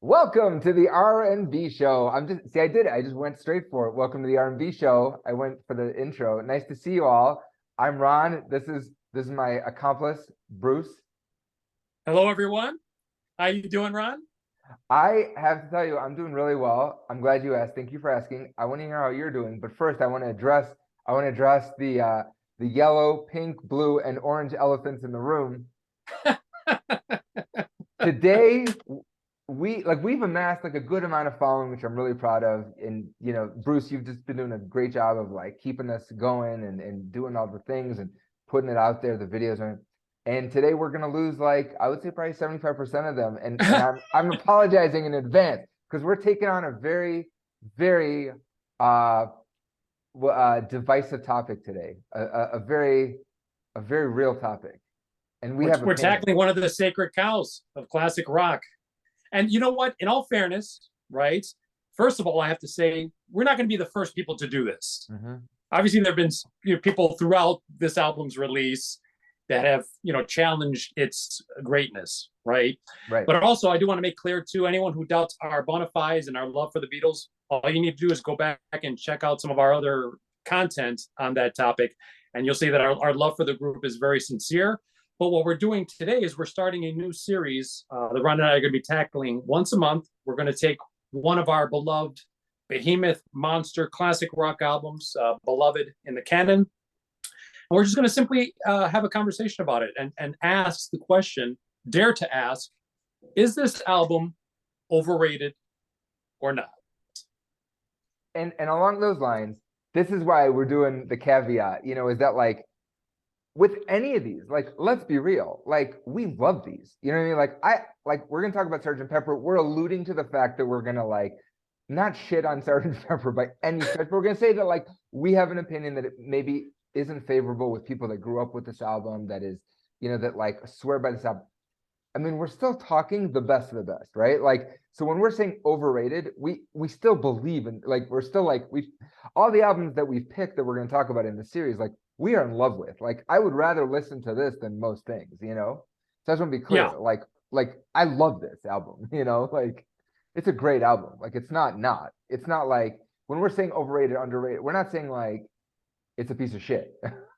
Welcome to the R&B Show. I did it. I just went straight for it. Welcome to the R&B Show. I went for the intro. Nice to see you all. I'm Ron. This is my accomplice, Bruce. Hello, everyone. How you doing, Ron? I have to tell you, I'm doing really well. I'm glad you asked. Thank you for asking. I want to hear how you're doing, but first, I want to address the yellow, pink, blue, and orange elephants in the room. Today, we've amassed like a good amount of following, which I'm really proud of. And Bruce, you've just been doing a great job of like keeping us going and doing all the things and putting it out there, the videos. And today we're gonna lose like I would say probably 75% of them. And I'm apologizing in advance because we're taking on a very, very divisive topic today, a very real topic. And We're tackling one of the sacred cows of classic rock. And you know what? In all fairness, right? First of all, I have to say, we're not going to be the first people to do this. Mm-hmm. Obviously, there have been people throughout this album's release that have, challenged its greatness, right? Right. But also, I do want to make clear to anyone who doubts our bona fides and our love for the Beatles, all you need to do is go back and check out some of our other content on that topic, and you'll see that our love for the group is very sincere. But what we're doing today is we're starting a new series that Ron and I are going to be tackling once a month. We're going to take one of our beloved behemoth monster classic rock albums, beloved in the canon, and we're just going to simply have a conversation about it and ask the question, dare to ask, is this album overrated or not? And along those lines, this is why we're doing the caveat, is that like with any of these, like, let's be real, like we love these, you know what I mean? Like we're gonna talk about Sgt. Pepper. We're alluding to the fact that we're gonna like not shit on Sgt. Pepper by any stretch, but we're gonna say that like we have an opinion that it maybe isn't favorable with people that grew up with this album, that is, that like swear by this album. I mean, we're still talking the best of the best, right? Like, so when we're saying overrated, we still believe in, like, we're still like, all the albums that we've picked that we're going to talk about in the series, like, we are in love with. Like, I would rather listen to this than most things, So I just want to be clear. Yeah. Like I love this album, like it's a great album. Like, it's not like when we're saying overrated, underrated, we're not saying like it's a piece of shit.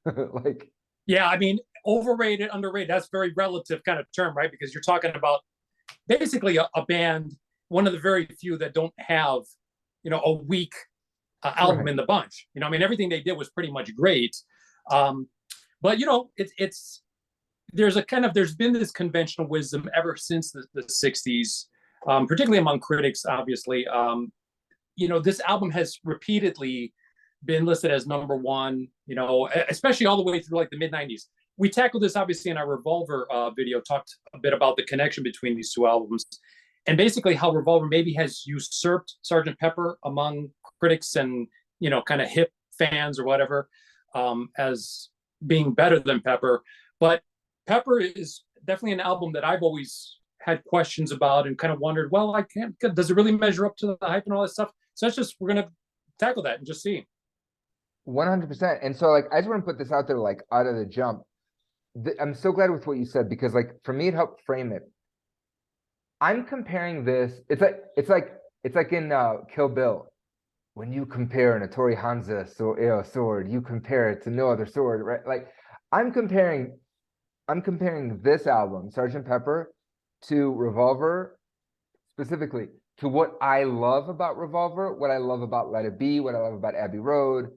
Like, yeah, I mean, overrated, underrated, that's a very relative kind of term, right? Because you're talking about basically a band, one of the very few that don't have, a weak album in the bunch. I mean, everything they did was pretty much great. But, there's been this conventional wisdom ever since the 60s, particularly among critics, obviously. This album has repeatedly been listed as number one, especially all the way through like the mid 90s. We tackled this obviously in our Revolver video, talked a bit about the connection between these two albums and basically how Revolver maybe has usurped Sgt. Pepper among critics and, kind of hip fans or whatever, as being better than Pepper. But Pepper is definitely an album that I've always had questions about and kind of wondered, well, does it really measure up to the hype and all that stuff? So we're going to tackle that and just see. 100%. And so like I just want to put this out there, like out of the jump. I'm so glad with what you said, because like for me it helped frame it. I'm comparing this, it's like in Kill Bill, when you compare an Hattori Hanzo sword, you compare it to no other sword, right? Like I'm comparing this album, Sgt. Pepper, to Revolver, specifically to what I love about Revolver, what I love about Let It Be, what I love about Abbey Road,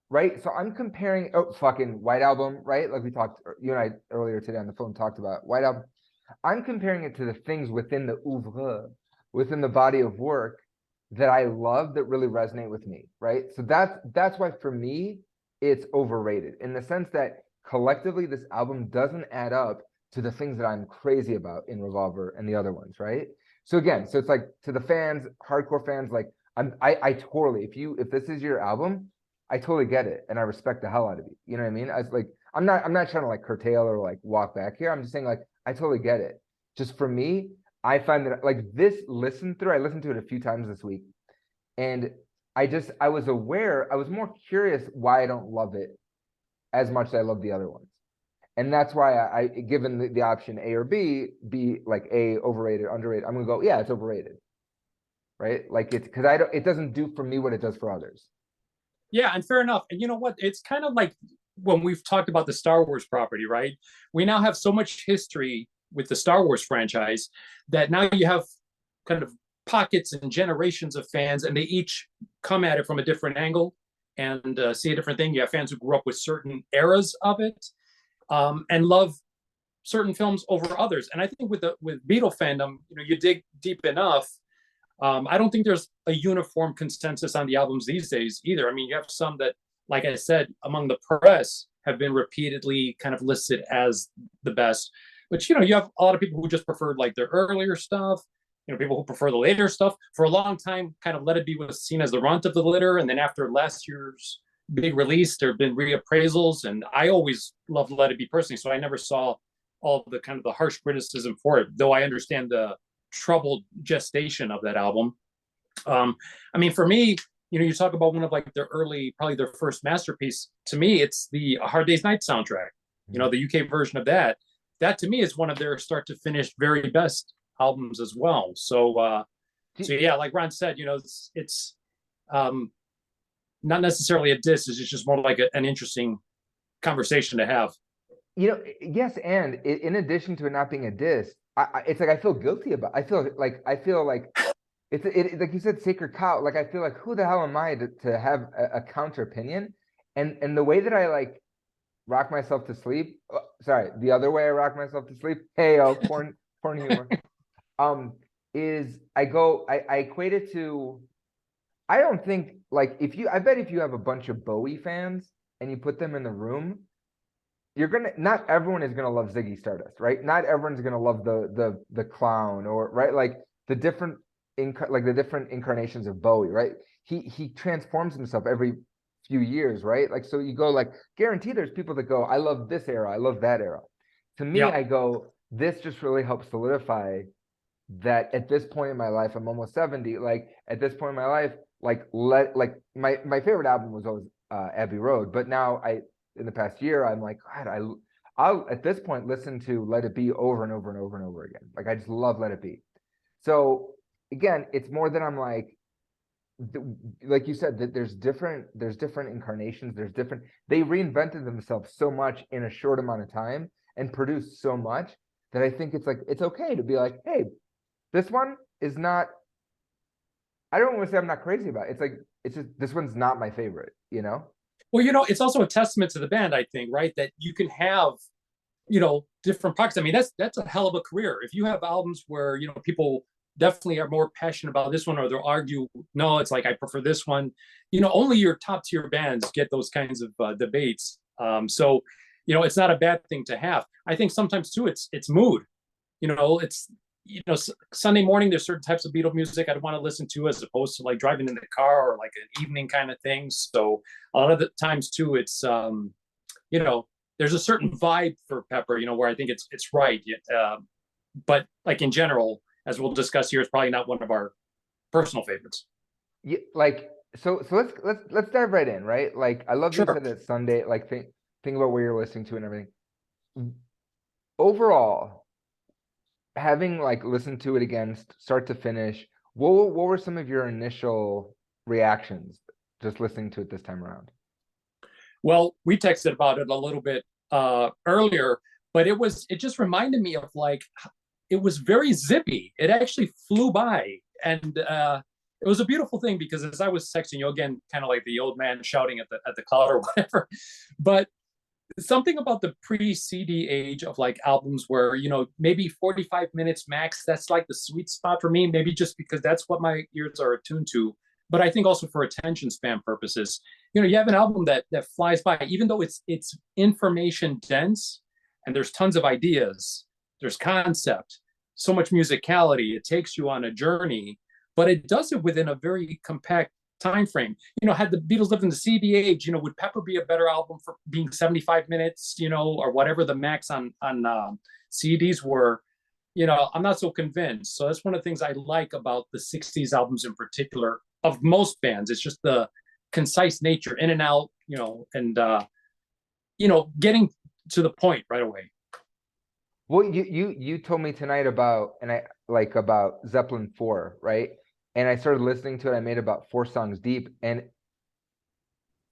right? So I'm comparing, fucking White Album, right? Like we talked, you and I earlier today on the phone talked about White Album. I'm comparing it to the things within the oeuvre, within the body of work that I love, that really resonate with me, right? So that's why for me, it's overrated in the sense that collectively this album doesn't add up to the things that I'm crazy about in Revolver and the other ones, right? So again, so it's like to the fans, hardcore fans, like I totally, if this is your album, I totally get it, and I respect the hell out of you. You know what I mean? I'm not trying to like curtail or like walk back here. I'm just saying like I totally get it. Just for me, I find that like this I listened to it a few times this week, and I was more curious why I don't love it as much as I love the other ones. And that's why given the option A or B, like A, overrated, underrated, I'm gonna go, yeah, it's overrated. Right? Like it's because it doesn't do for me what it does for others. Yeah, and fair enough. And you know what? It's kind of like when we've talked about the Star Wars property, right? We now have so much history with the Star Wars franchise that now you have kind of pockets and generations of fans, and they each come at it from a different angle and see a different thing. You have fans who grew up with certain eras of it, and love certain films over others. And I think with Beatle fandom, you dig deep enough. I don't think there's a uniform consensus on the albums these days either. I mean, you have some that, like I said, among the press have been repeatedly kind of listed as the best. But, you have a lot of people who just preferred like their earlier stuff, people who prefer the later stuff. For a long time, kind of Let It Be was seen as the runt of the litter. And then after last year's big release, there have been reappraisals. And I always loved Let It Be personally. So I never saw all the kind of the harsh criticism for it, though I understand the troubled gestation of that album. I mean, for me, you talk about one of like their early, probably their first masterpiece. To me, it's the A Hard Day's Night soundtrack. The UK version of that. That to me is one of their start to finish very best albums as well. So yeah, like Ron said, it's not necessarily a diss. It's just more like an interesting conversation to have. Yes, and in addition to it not being a diss, it's like I feel guilty about. I feel like it's like you said, sacred cow. Like I feel like who the hell am I to have a counter opinion? And the way that I like rock myself to sleep. Sorry, the other way I rock myself to sleep. Hey, porn humor. Is I equate it to. I don't think like I bet if you have a bunch of Bowie fans and you put them in the room, not everyone is gonna love Ziggy Stardust, right? Not everyone's gonna love the clown or right, like the different incarnations of Bowie, right? He transforms himself every few years, right? Like so you go like guarantee there's people that go, I love this era, I love that era. To me, I go, this just really helps solidify that at this point in my life, I'm almost 70. Like at this point in my life, like my favorite album was always Abbey Road, but now in the past year, I'm like, God, I'll at this point listen to Let It Be over and over and over and over again. Like I just love Let It Be. So again, it's more than I'm like you said, that there's different incarnations, they reinvented themselves so much in a short amount of time and produced so much that I think it's like it's okay to be like, hey, this one is not, I don't want to say I'm not crazy about it. It's like it's just this one's not my favorite, Well, it's also a testament to the band, I think, right? That you can have, different pockets. I mean, that's a hell of a career. If you have albums where, people definitely are more passionate about this one, or they'll argue, no, it's like, I prefer this one. Only your top tier bands get those kinds of debates. So, it's not a bad thing to have. I think sometimes too, it's mood. It's, Sunday morning, there's certain types of Beatle music I'd want to listen to as opposed to like driving in the car or like an evening kind of thing. So a lot of the times too, it's, there's a certain vibe for Pepper, where I think it's right. But like in general, as we'll discuss here, it's probably not one of our personal favorites. Yeah, like so let's dive right in, right? Like I love you said that Sunday, like think about where you're listening to and everything. Overall, having like listened to it again, start to finish, what were some of your initial reactions just listening to it this time around? Well, we texted about it a little bit earlier, but it just reminded me of like, it was very zippy. It actually flew by. And it was a beautiful thing because as I was texting you again, kind of like the old man shouting at the cloud or whatever, but something about the pre-CD age of like albums where, maybe 45 minutes max, that's like the sweet spot for me, maybe just because that's what my ears are attuned to. But I think also for attention span purposes, you have an album that flies by, even though it's information dense and there's tons of ideas, there's concept, so much musicality, it takes you on a journey, but it does it within a very compact time frame. Had the Beatles lived in the CD age, would Pepper be a better album for being 75 minutes, or whatever the max on CDs were? I'm not so convinced. So that's one of the things I like about the 60s albums in particular of most bands. It's just the concise nature, in and out, and getting to the point right away. Well, you told me tonight about, and I like about Zeppelin 4, right? And I started listening to it. I made about 4 songs deep, and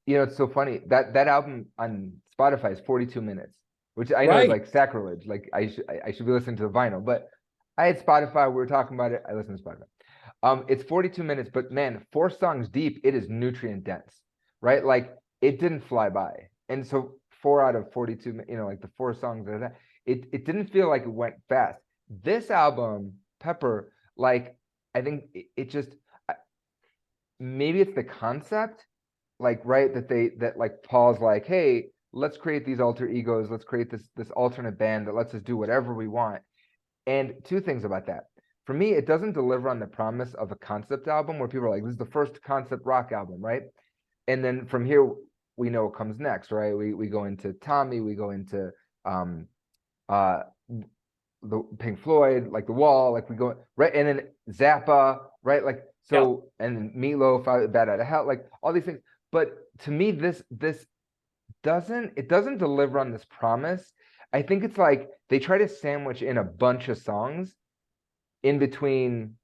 it's so funny that that album on Spotify is 42 minutes, which I know is Right. like sacrilege. Like I should be listening to the vinyl, but I had Spotify. We were talking about it. I listened to Spotify. It's 42 minutes, but man, 4 songs deep, it is nutrient dense, right? Like it didn't fly by. And so 4 out of 42, like the 4 songs are that it didn't feel like it went fast. This album, Pepper, like I think it just maybe it's the concept, like right that like Paul's like, hey, let's create these alter egos, let's create this alternate band that lets us do whatever we want. And 2 things about that. For me, it doesn't deliver on the promise of a concept album where people are like, this is the first concept rock album, right? And then from here, we know what comes next, right? We go into Tommy, we go into the Pink Floyd, like The Wall, like we go right, and then Zappa, right? Like so, and then Meatloaf, Bad Out of Hell, like all these things. But to me, this doesn't deliver on this promise. I think it's like they try to sandwich in a bunch of songs in between,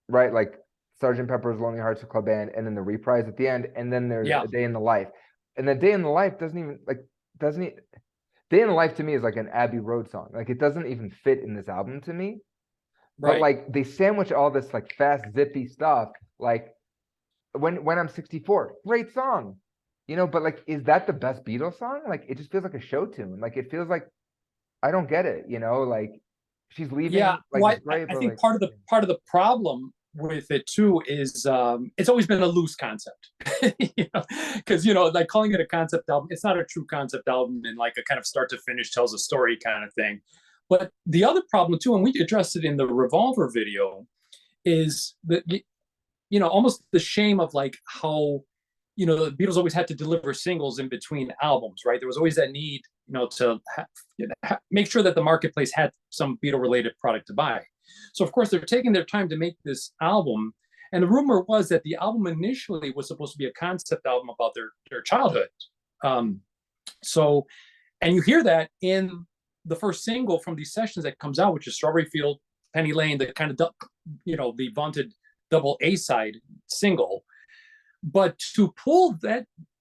right? Like Sgt. Pepper's Lonely Hearts Club Band, and then the reprise at the end, and then there's A Day in the Life, and the Day in the Life doesn't Day in the Life to me is like an Abbey Road song. Like it doesn't even fit in this album to me. But like they sandwich all this like fast, zippy stuff. Like when I'm 64, great song, but like, is that the best Beatles song? Like it just feels like a show tune. Like it feels like I don't get it, like she's leaving. Yeah, like well, it's great, I but think like part of the problem with it too is it's always been a loose concept, because like calling it a concept album, it's not a true concept album and like a kind of start to finish tells a story kind of thing. But the other problem too, and we addressed it in the Revolver video, is that almost the shame of like how the Beatles always had to deliver singles in between albums, right? There was always that need, to make sure that the marketplace had some Beatle related product to buy. So of course they're taking their time to make this album. And the rumor was that the album initially was supposed to be a concept album about their childhood. So, and you hear that in the first single from these sessions that comes out, which is Strawberry Field, Penny Lane, the kind of, the vaunted double A side single. But to pull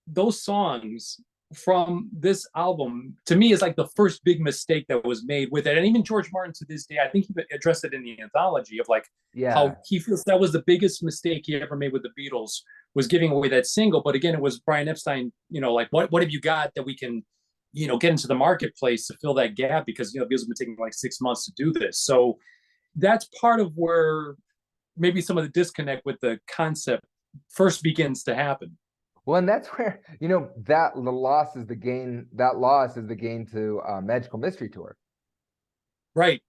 those songs from this album, to me, is like the first big mistake that was made with it. And even George Martin to this day, I think he addressed it in the anthology of like how he feels that was the biggest mistake he ever made with the Beatles, was giving away that single. But again, it was Brian Epstein, like what have you got that we can, get into the marketplace to fill that gap, because the Beatles have been taking like 6 months to do this. So that's part of where maybe some of the disconnect with the concept first begins to happen. Well, and that's where that the loss is the gain. That loss is the gain to Magical Mystery Tour. Right.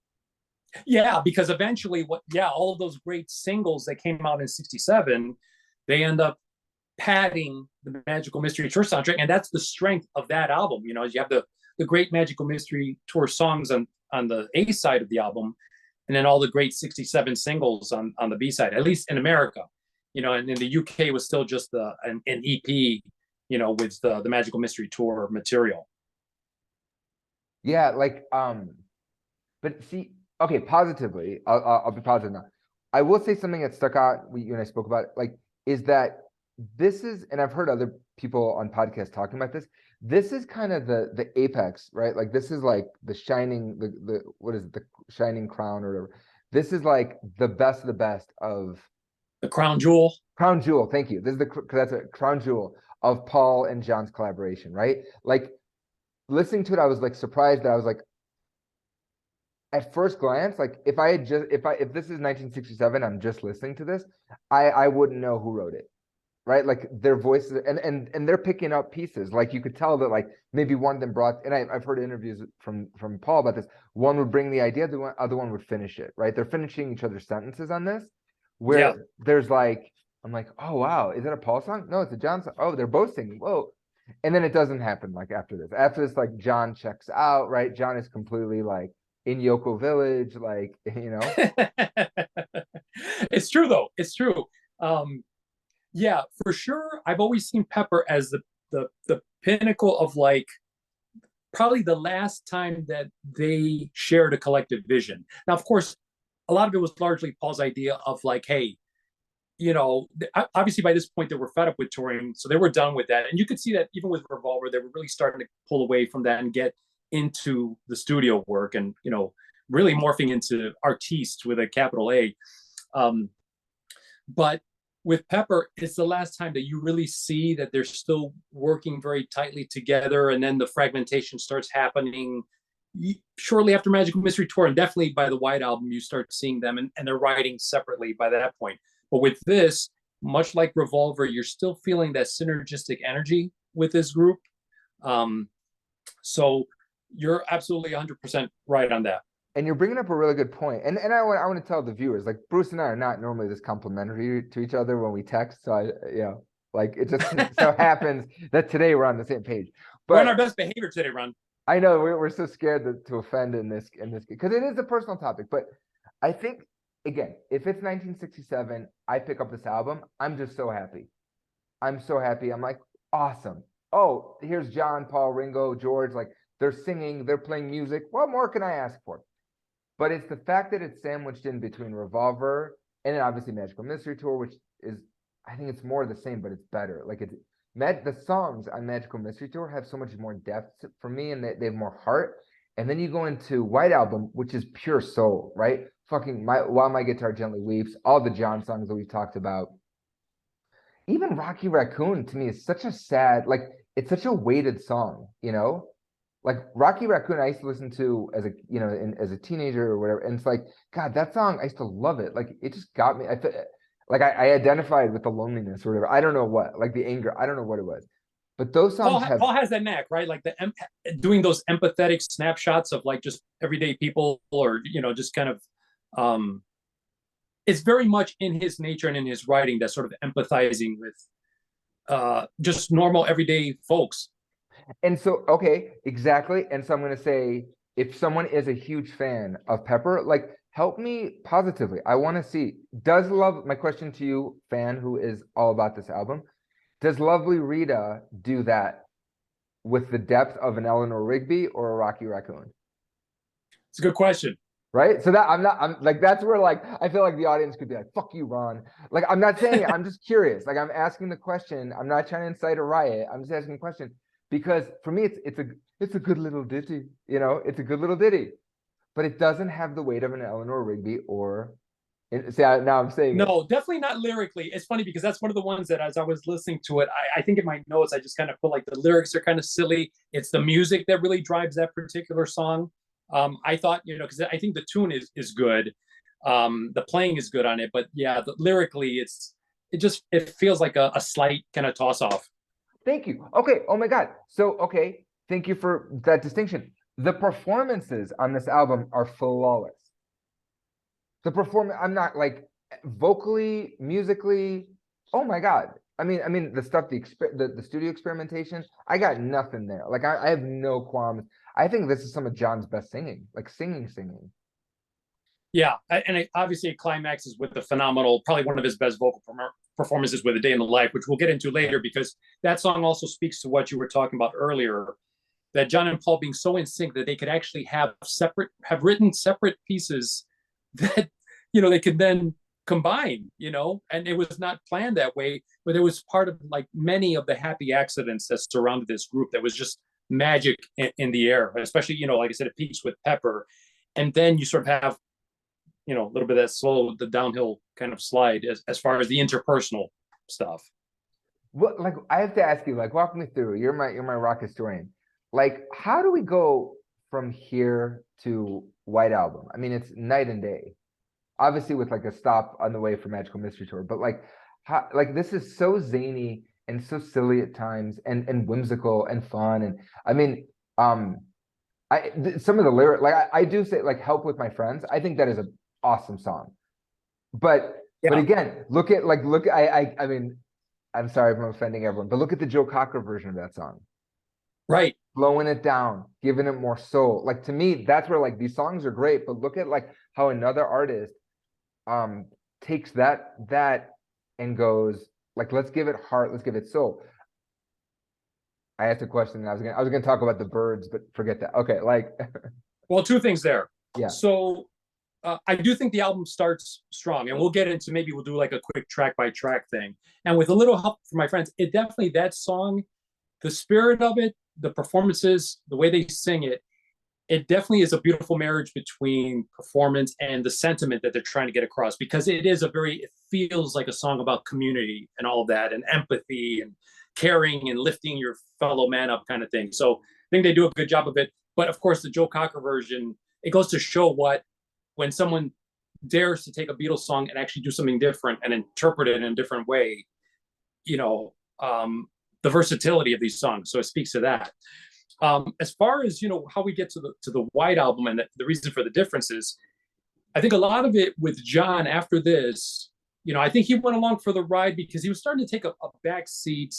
Yeah, because eventually, all of those great singles that came out in '67, they end up padding the Magical Mystery Tour soundtrack, and that's the strength of that album. You have the great Magical Mystery Tour songs on the A side of the album, and then all the great '67 singles on the B side, at least in America. And in the UK was still just an EP, with the Magical Mystery Tour material. Yeah, like, but see, okay, positively, I'll be positive now. I will say something that stuck out, you and I spoke about it, like, is that this is, and I've heard other people on podcasts talking about this, this is kind of the apex, right? Like, this is like the shining, what is it, the shining crown or whatever. This is like the best of the best of the crown jewel. Crown jewel, thank you. This is that's a crown jewel of Paul and John's collaboration, right? Like listening to it, I was like surprised that I was like, at first glance, like if this is 1967, I'm just listening to this, I wouldn't know who wrote it, right? Like their voices and they're picking up pieces. Like you could tell that like maybe one of them brought, and I've heard interviews from Paul about this. One would bring the idea, the other one would finish it, right? They're finishing each other's sentences on this. Where there's like, I'm like, oh wow, is it a Paul song? No, it's a John song. Oh, they're both singing. Whoa. And then it doesn't happen like after this. After this, like John checks out, right? John is completely like in Yoko Village, like, It's true though. It's true. Yeah, for sure. I've always seen Pepper as the pinnacle of like probably the last time that they shared a collective vision. Now, of course, a lot of it was largely Paul's idea of like, hey, obviously by this point they were fed up with touring, so they were done with that. And you could see that even with Revolver, they were really starting to pull away from that and get into the studio work and, really morphing into artistes with a capital A. But with Pepper, it's the last time that you really see that they're still working very tightly together. And then the fragmentation starts happening shortly after Magical Mystery Tour. And definitely by the White Album, you start seeing them and they're writing separately by that point. But with this, much like Revolver, you're still feeling that synergistic energy with this group. So you're absolutely 100% right on that. And you're bringing up a really good point. And I want to tell the viewers, like Bruce and I are not normally this complimentary to each other when we text. So it just so happens that today we're on the same page. But we're on our best behavior today, Ron. I know we're so scared to offend in this because it is a personal topic. But I think, again, if it's 1967, I pick up this album, I'm just so happy. I'm so happy. I'm like, awesome. Oh, here's John, Paul, Ringo, George. Like, they're singing, they're playing music. What more can I ask for? But it's the fact that it's sandwiched in between Revolver and then obviously Magical Mystery Tour, which is, I think it's more the same, but it's better. Like, the songs on Magical Mystery Tour have so much more depth for me, and they have more heart. And then you go into White Album, which is pure soul, right? Fucking While My Guitar Gently Weeps, all the John songs that we've talked about. Even Rocky Raccoon to me is such a sad, like, it's such a weighted song, Like Rocky Raccoon, I used to listen to as a teenager or whatever, and it's like, God, that song, I used to love it. Like, it just got me. I identified with the loneliness or whatever. I don't know what, like the anger. I don't know what it was, but those songs Paul has that knack, right? Like doing those empathetic snapshots of like just everyday people, or just kind of, it's very much in his nature and in his writing, that sort of empathizing with just normal everyday folks. And so, okay, exactly. And so I'm going to say, if someone is a huge fan of Pepper, like, help me positively. I want to see, my question to you, fan who is all about this album, does Lovely Rita do that with the depth of an Eleanor Rigby or a Rocky Raccoon? It's a good question. Right? So that I'm like, that's where, like, I feel like the audience could be like, fuck you, Ron. Like, I'm not saying it, I'm just curious. Like, I'm asking the question. I'm not trying to incite a riot. I'm just asking the question. Because for me, it's a good little ditty, it's a good little ditty, but it doesn't have the weight of an Eleanor Rigby or. Now I'm saying no, definitely not lyrically. It's funny because that's one of the ones that, as I was listening to it, I think in my notes I just kind of put like the lyrics are kind of silly. It's the music that really drives that particular song. I thought, because I think the tune is good, the playing is good on it, but yeah, lyrically it feels like a slight kind of toss off. Thank you. Okay. Oh my God. So, okay. Thank you for that distinction. The performances on this album are flawless. I'm not like vocally, musically. Oh my God. I mean, the stuff, the studio experimentation, I got nothing there. Like, I have no qualms. I think this is some of John's best singing, like singing. Yeah. And obviously it climaxes with the phenomenal, probably one of his best vocal performances with A Day in the Life, which we'll get into later, because that song also speaks to what you were talking about earlier, that John and Paul being so in sync that they could actually have written separate pieces that, they could then combine, and it was not planned that way, but it was part of like many of the happy accidents that surrounded this group. That was just magic in the air, especially, like I said, it peaks with Pepper. And then you sort of have, a little bit of that the downhill kind of slide as far as the interpersonal stuff. What, like, I have to ask you, like, walk me through. You're my rock historian. Like, how do we go from here to White Album? I mean, it's night and day. Obviously, with like a stop on the way for Magical Mystery Tour, but like, this is so zany and so silly at times, and whimsical and fun. And I mean, some of the lyrics, like I do say, like, Help With My Friends. I think that is an awesome song. But again, I mean, I'm sorry if I'm offending everyone, but look at the Joe Cocker version of that song. Right. Slowing it down, giving it more soul. Like, to me, that's where, like, these songs are great, but look at like how another artist takes that and goes, like, let's give it heart, let's give it soul. I asked a question and I was gonna talk about the birds, but forget that. Okay, like Well, two things there. yeah. So I do think the album starts strong, and we'll get into, maybe we'll do like a quick track by track thing. And with a little help from my friends, it definitely, that song, the spirit of it, the performances, the way they sing it, it definitely is a beautiful marriage between performance and the sentiment that they're trying to get across, because it is a very, it feels like a song about community and all of that, and empathy and caring and lifting your fellow man up kind of thing. So I think they do a good job of it. But of course, the Joe Cocker version, it goes to show what, when someone dares to take a Beatles song and actually do something different and interpret it in a different way, you know, the versatility of these songs. So it speaks to that. As far as, you know, how we get to the White Album and the reason for the differences, I think a lot of it with John after this, you know, I think he went along for the ride because he was starting to take a back seat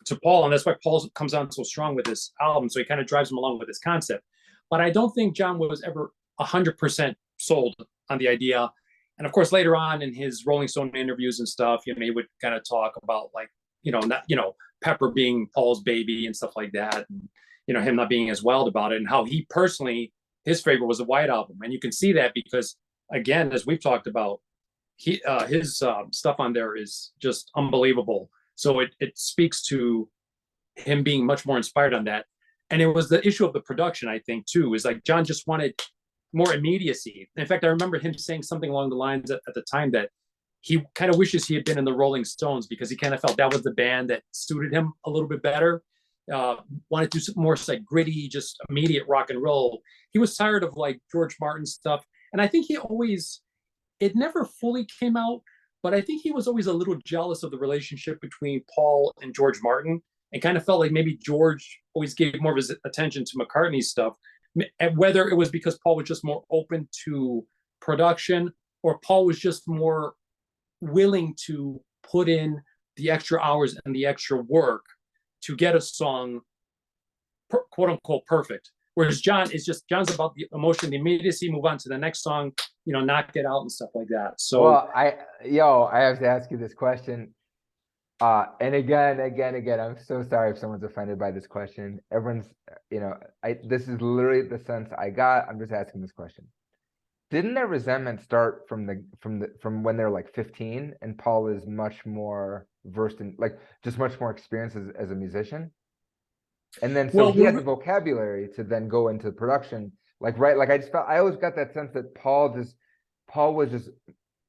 to Paul, and that's why Paul comes on so strong with this album. So he kind of drives him along with this concept. But I don't think John was ever 100% sold on the idea. And of course, later on in his Rolling Stone interviews and stuff, you know, he would kind of talk about, like, you know, not, you know, Pepper being Paul's baby and stuff like that, and, you know, him not being as wild about it, and how he personally, his favorite was the White Album. And you can see that because, again, as we've talked about, his stuff on there is just unbelievable. So it speaks to him being much more inspired on that. And it was the issue of the production, I think, too, is like John just wanted more immediacy. In fact, I remember him saying something along the lines at the time that he kind of wishes he had been in the Rolling Stones, because he kind of felt that was the band that suited him a little bit better. Wanted to do some more like gritty, just immediate rock and roll. He was tired of like George Martin stuff. And I think he always, it never fully came out, but I think he was always a little jealous of the relationship between Paul and George Martin, and kind of felt like maybe George always gave more of his attention to McCartney's stuff, whether it was because Paul was just more open to production, or Paul was just more willing to put in the extra hours and the extra work to get a song quote unquote perfect. Whereas John is just, John's about the emotion, the immediacy, move on to the next song, you know, knock it out and stuff like that. So Well, I have to ask you this question. And again, I'm so sorry if someone's offended by this question. Everyone's, you know, this is literally the sense I got. I'm just asking this question. Didn't their resentment start from when they're like 15 and Paul is much more versed in, like, just much more experienced as a musician? And then so he had the vocabulary to then go into production. Like, right, like I always got that sense that Paul was just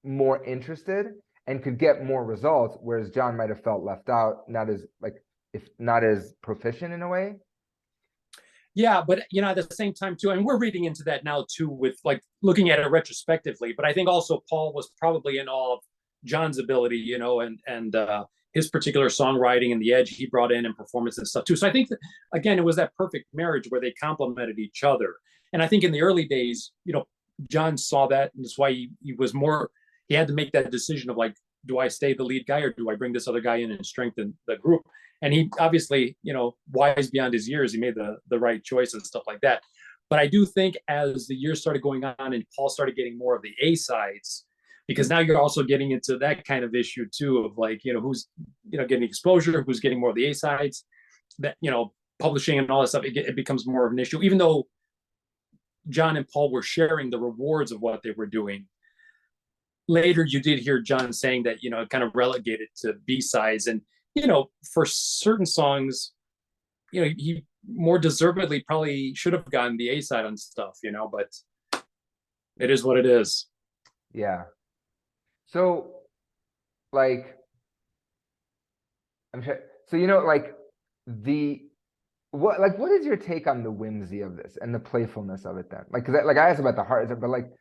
more interested and could get more results, whereas John might have felt left out, not as proficient in a way. Yeah, but you know, at the same time too, and we're reading into that now too, with like looking at it retrospectively. But I think also Paul was probably in awe of John's ability, you know, and his particular songwriting and the edge he brought in and performance and stuff too. So I think that, again, it was that perfect marriage where they complemented each other. And I think in the early days, you know, John saw that, and that's why he was more, he had to make that decision of like, do I stay the lead guy or do I bring this other guy in and strengthen the group? And he obviously, you know, wise beyond his years, he made the right choice and stuff like that. But I do think as the years started going on and Paul started getting more of the A sides, because now you're also getting into that kind of issue too, of like, you know, who's, you know, getting exposure, who's getting more of the A sides, that, you know, publishing and all that stuff, it becomes more of an issue, even though John and Paul were sharing the rewards of what they were doing. Later, you did hear John saying that, you know, it kind of relegated to B sides. And, you know, for certain songs, you know, he more deservedly probably should have gotten the A side on stuff, you know, but it is what it is. Yeah. So, like, I'm sure. So, you know, like what is your take on the whimsy of this and the playfulness of it then? Like, cause I asked about the heart, but like,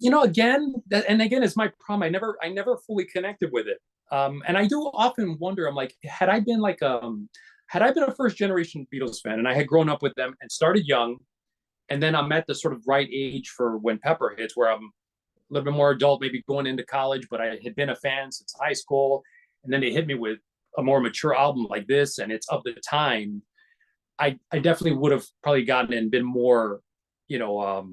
you know, again, again, it's my problem. I never fully connected with it. And I do often wonder, I'm like, had I been a first generation Beatles fan and I had grown up with them and started young, and then I'm at the sort of right age for when Pepper hits, where I'm a little bit more adult, maybe going into college, but I had been a fan since high school. And then they hit me with a more mature album like this, and it's of the time. I definitely would have probably gotten and been more, you know,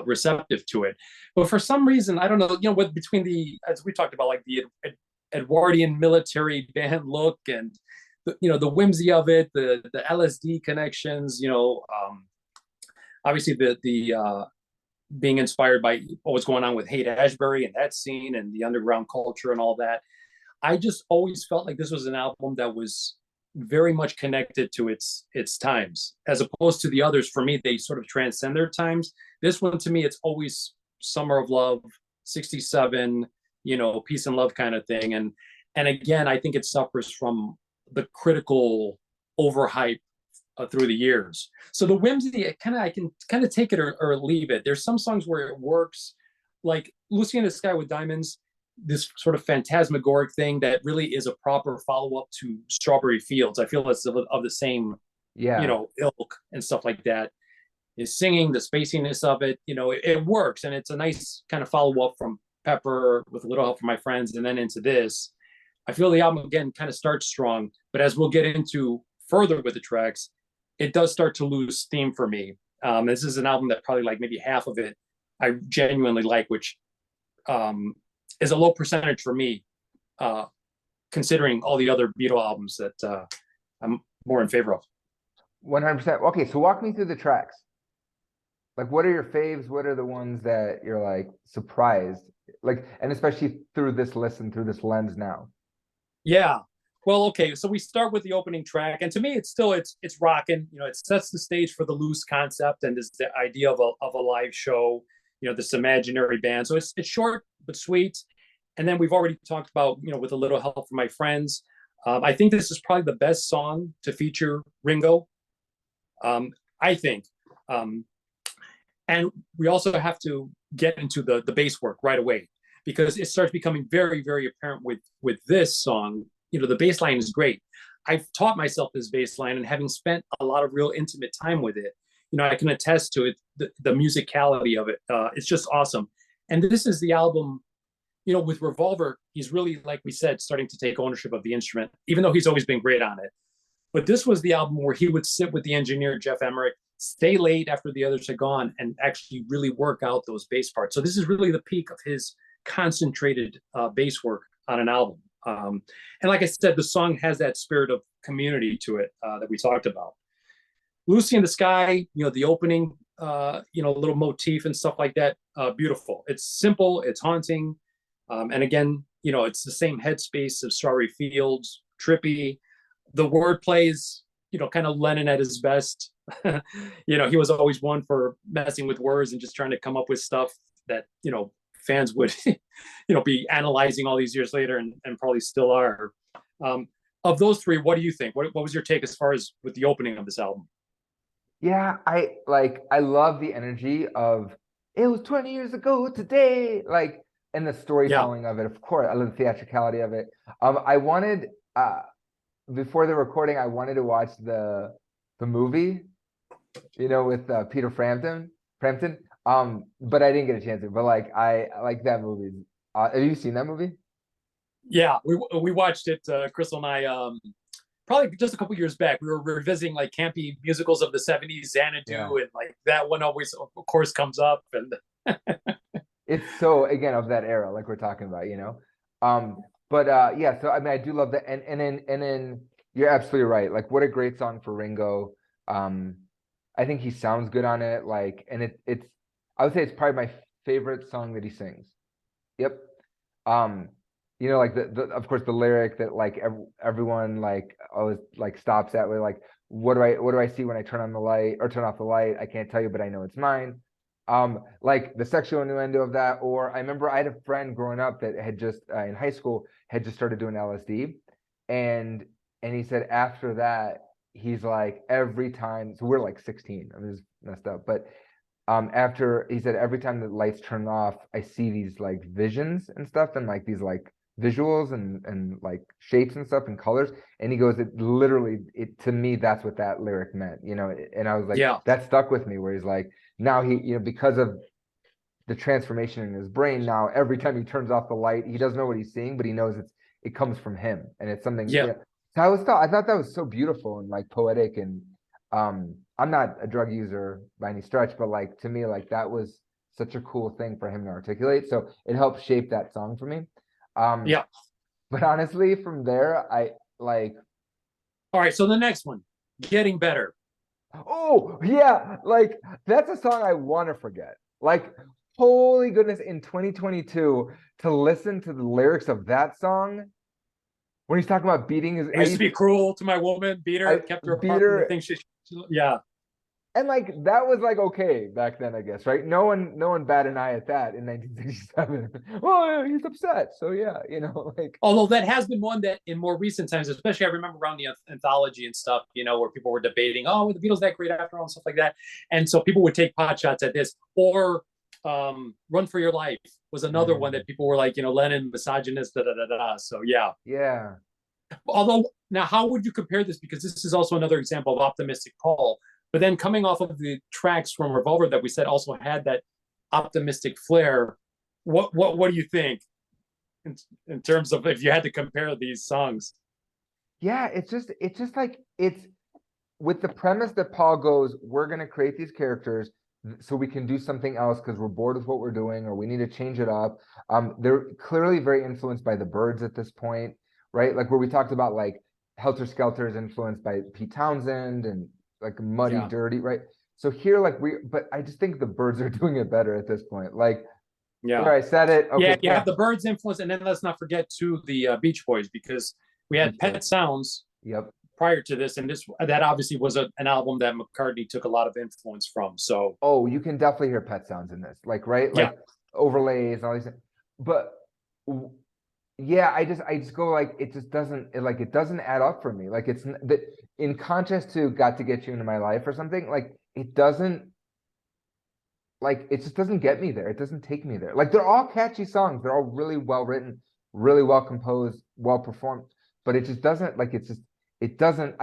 receptive to it. But for some reason, I don't know, you know, between as we talked about, like the Edwardian military band look and the whimsy of it, the LSD connections, obviously the being inspired by what was going on with Haight Ashbury and that scene and the underground culture and all that. I just always felt like this was an album that was very much connected to its times, as opposed to the others. For me, they sort of transcend their times. This one, to me, it's always Summer of Love, 67, peace and love kind of thing. And again, I think it suffers from the critical overhype through the years. So the whimsy, I can kind of take it or leave it. There's some songs where it works, like Lucy in the Sky with Diamonds, this sort of phantasmagoric thing that really is a proper follow-up to Strawberry Fields. I feel it's of the same, ilk and stuff like that. Is singing, the spaciness of it, it works, and it's a nice kind of follow-up from Pepper with a little help from my friends, and then into this. I feel the album again kind of starts strong, but as we'll get into further with the tracks, it does start to lose steam for me. This is an album that probably like maybe half of it I genuinely like, which is a low percentage for me, considering all the other Beatle albums that I'm more in favor of. 100%. Okay, so walk me through the tracks. Like, what are your faves? What are the ones that you're like surprised? Like, and especially through this listen, through this lens now. Yeah. Well, okay. So we start with the opening track, and to me, it's rocking. It sets the stage for the loose concept and this the idea of a live show. This imaginary band. So it's short but sweet. And then we've already talked about with a little help from my friends. I think this is probably the best song to feature Ringo. I think. And we also have to get into the bass work right away, because it starts becoming very, very apparent with this song. The bass line is great. I've taught myself this bass line, and having spent a lot of real intimate time with it, I can attest to it, the musicality of it. It's just awesome. And this is the album, with Revolver, he's really, like we said, starting to take ownership of the instrument, even though he's always been great on it. But this was the album where he would sit with the engineer, Jeff Emmerich, stay late after the others had gone, and actually really work out those bass parts. So this is really the peak of his concentrated bass work on an album. And like I said, the song has that spirit of community to it that we talked about. Lucy in the Sky, the opening, little motif and stuff like that, beautiful. It's simple, it's haunting. And again, it's the same headspace of Strawberry Fields, trippy. The wordplay is, kind of Lennon at his best. He was always one for messing with words and just trying to come up with stuff that, fans would, be analyzing all these years later and probably still are. Of those three, what do you think? What was your take as far as with the opening of this album? Yeah, I love the energy of it was 20 years ago today, like, and the storytelling of it. Of course, I love the theatricality of it. I wanted before the recording, I wanted to watch the movie, with Peter Frampton. But I didn't get a chance to. But like, I like that movie. Have you seen that movie? Yeah, we watched it. Crystal and I, probably just a couple years back. We were revisiting like campy musicals of the '70s, Xanadu, and like that one always, of course, comes up. And it's so, again, of that era, like we're talking about, But yeah, so I mean, I do love that, and then you're absolutely right. Like, what a great song for Ringo. I think he sounds good on it. Like, and it's I would say it's probably my favorite song that he sings. Yep. Like the of course the lyric that like everyone like always like stops at with like, what do I see when I turn on the light or turn off the light? I can't tell you, but I know it's mine. Like the sexual innuendo of that. Or I remember I had a friend growing up that had just in high school had just started doing LSD, and he said after that he's like every time, so we're like 16, I mean, it's messed up, but after he said every time the lights turn off, I see these like visions and stuff, and like these like visuals and like shapes and stuff and colors. And he goes, it literally, to me, that's what that lyric meant, and I was like, yeah, that stuck with me, where he's like, now he, because of the transformation in his brain, now every time he turns off the light, he doesn't know what he's seeing, but he knows it comes from him, and it's something. yeah. So I thought that was so beautiful and like poetic, and I'm not a drug user by any stretch, but like to me, like that was such a cool thing for him to articulate. So it helped shape that song for me. Yeah. But honestly, from there, I like All right, so the next one, Getting Better. Oh, yeah, like that's a song I want to forget. Like, holy goodness, in 2022, to listen to the lyrics of that song when he's talking about beating his, I used to be cruel to my woman, beat her, I kept her beat apart from the her, things yeah. and like that was like okay back then, I guess, right? No one bat an eye at that in 1967. Oh, he's upset, so yeah, like Although that has been one that in more recent times, especially I remember around the anthology and stuff, where people were debating, oh, were the Beatles that great after all and stuff like that. And so people would take pot shots at this. Or Run for Your Life was another one that people were like, Lennon, misogynist, da da da da. So yeah. yeah. Although now, how would you compare this? Because this is also another example of optimistic Paul. But then coming off of the tracks from Revolver that we said also had that optimistic flair. What do you think in terms of if you had to compare these songs? Yeah, it's just like it's with the premise that Paul goes, we're gonna create these characters so we can do something else because we're bored with what we're doing or we need to change it up. They're clearly very influenced by the Byrds at this point, right? Like where we talked about like Helter Skelter is influenced by Pete Townsend and like Muddy Yeah. Dirty, right? So here, like but I just think the Byrds are doing it better at this point. Like, Yeah. there, I said it. Okay, Yeah, you have the Byrds influence, and then let's not forget too the Beach Boys, because we had Beach Pet Boys. Sounds Yep. prior to this, and that obviously was an album that McCartney took a lot of influence from. So Oh, you can definitely hear Pet Sounds in this, like right, yeah, like overlays and all these things. But yeah, I just go like it just it doesn't add up for me. Like it's that in contrast to Got to Get You Into My Life or something, like it doesn't like it just doesn't get me there. It doesn't take me there. Like they're all catchy songs. They're all really well written, really well composed, well performed. But it just doesn't like it doesn't